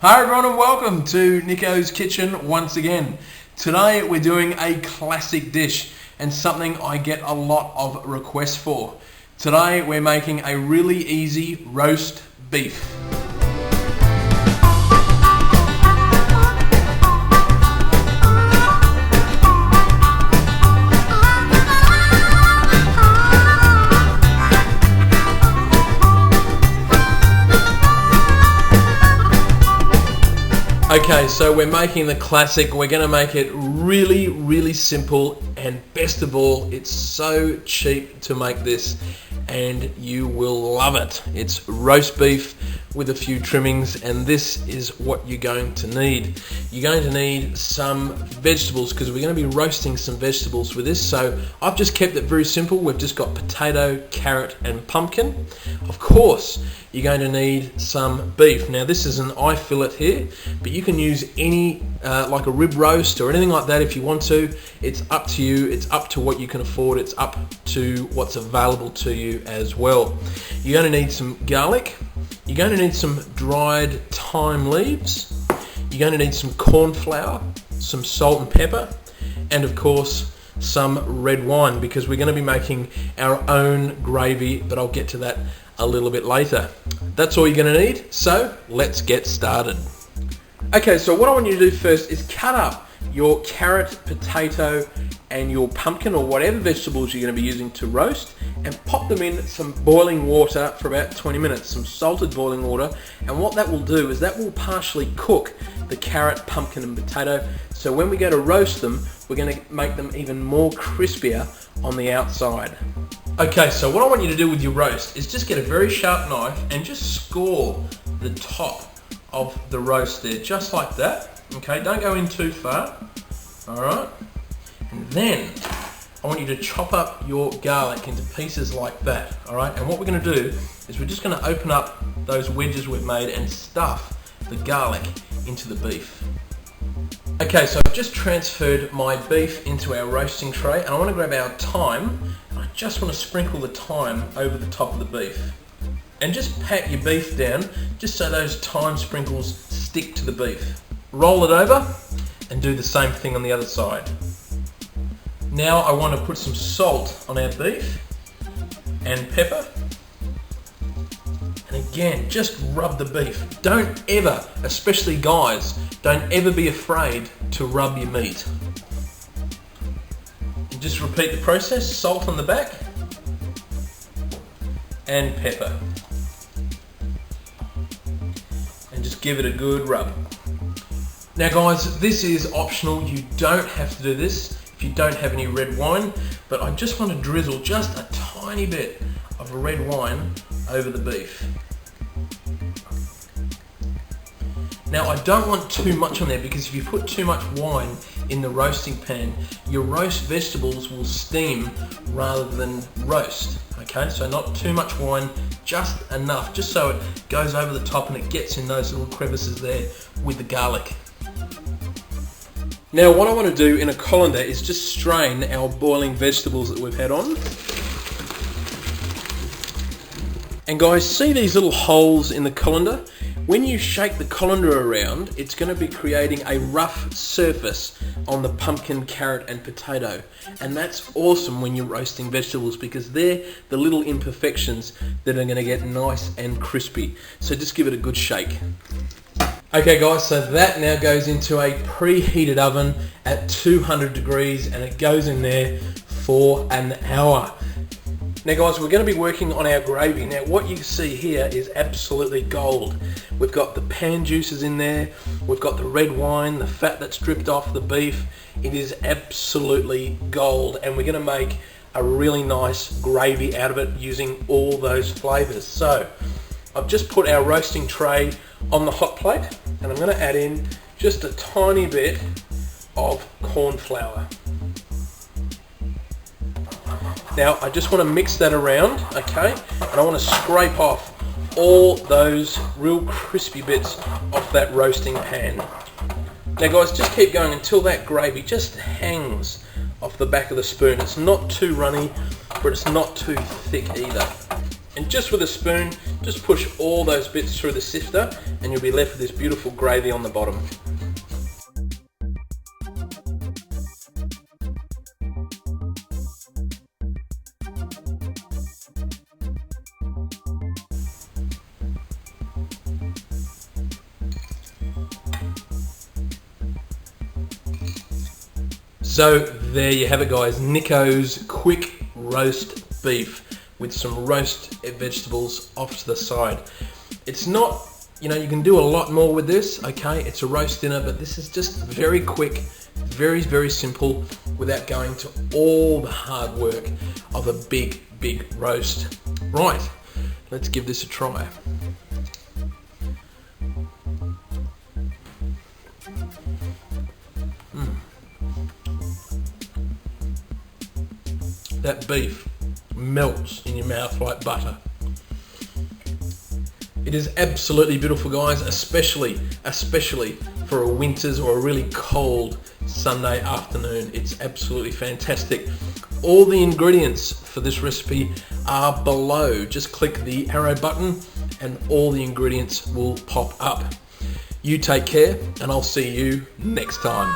Hi everyone and welcome to Nicko's Kitchen once again. Today we're doing a classic dish and something I get a lot of requests for. Today we're making a really easy roast beef. Okay, so we're making the classic. We're going to make it really simple, and best of all, it's so cheap to make this and you will love it. It's roast beef with a few trimmings, and this is what you're going to need. You're going to need some vegetables because we're going to be roasting some vegetables with this. So I've just kept it very simple. We've just got potato, carrot and pumpkin. Of course, you're going to need some beef. Now this is an eye fillet here, but you can use any like a rib roast or anything like that if you want to. It's up to you. It's up to what you can afford. It's up to what's available to you as well. You're going to need some garlic. You're going to need some dried thyme leaves. You're going to need some corn flour, some salt and pepper, and of course some red wine, because we're going to be making our own gravy, but I'll get to that a little bit later. That's all you're going to need, so let's get started. Okay, so what I want you to do first is cut up your carrot, potato and your pumpkin or whatever vegetables you're going to be using to roast, and pop them in some boiling water for about 20 minutes, some salted boiling water. And what that will do is that will partially cook the carrot, pumpkin and potato, so when we go to roast them, we're going to make them even more crispier on the outside. Okay, so what I want you to do with your roast is just get a very sharp knife and just score the top of the roast there, just like that. Okay, don't go in too far. Alright, and then I want you to chop up your garlic into pieces like that. Alright, and what we're going to do is we're just going to open up those wedges we've made and stuff the garlic into the beef. Okay, so I've just transferred my beef into our roasting tray, and I want to grab our thyme, and I just want to sprinkle the thyme over the top of the beef. And just pat your beef down, just so those thyme sprinkles stick to the beef. Roll it over, and do the same thing on the other side. Now I want to put some salt on our beef, and pepper. And again, just rub the beef. Don't ever, especially guys, don't ever be afraid to rub your meat. And just repeat the process, salt on the back, and pepper. And just give it a good rub. Now guys, this is optional. You don't have to do this if you don't have any red wine, but I just want to drizzle just a tiny bit of red wine over the beef. Now I don't want too much on there, because if you put too much wine in the roasting pan, your roast vegetables will steam rather than roast. Okay, so not too much wine, just enough, just so it goes over the top and it gets in those little crevices there with the garlic. Now what I want to do in a colander is just strain our boiling vegetables that we've had on. And guys, see these little holes in the colander? When you shake the colander around, it's going to be creating a rough surface on the pumpkin, carrot and potato. And that's awesome when you're roasting vegetables, because they're the little imperfections that are going to get nice and crispy. So just give it a good shake. Okay guys, so that now goes into a preheated oven at 200 degrees, and it goes in there for an hour. Now guys, we're going to be working on our gravy. Now what you see here is absolutely gold. We've got the pan juices in there, we've got the red wine, the fat that's dripped off the beef. It is absolutely gold, and we're going to make a really nice gravy out of it using all those flavours. So I've just put our roasting tray on the hot plate, and I'm going to add in just a tiny bit of corn flour. Now I just want to mix that around, okay, and I want to scrape off all those real crispy bits off that roasting pan. Now guys, just keep going until that gravy just hangs off the back of the spoon. It's not too runny, but it's not too thick either. And just with a spoon, Just push all those bits through the sifter and you'll be left with this beautiful gravy on the bottom. So there you have it, guys. Nicko's quick roast beef with some roast vegetables off to the side. It's not, you know, you can do a lot more with this, okay? It's a roast dinner, but this is just very quick, very, very simple without going to all the hard work of a big, big roast. Right, let's give this a try. That beef melts in your mouth like butter. It is absolutely beautiful, guys, especially for a winter's or a really cold Sunday afternoon. It's absolutely fantastic. All the ingredients for this recipe are below. Just click the arrow button and all the ingredients will pop up. You take care and I'll see you next time.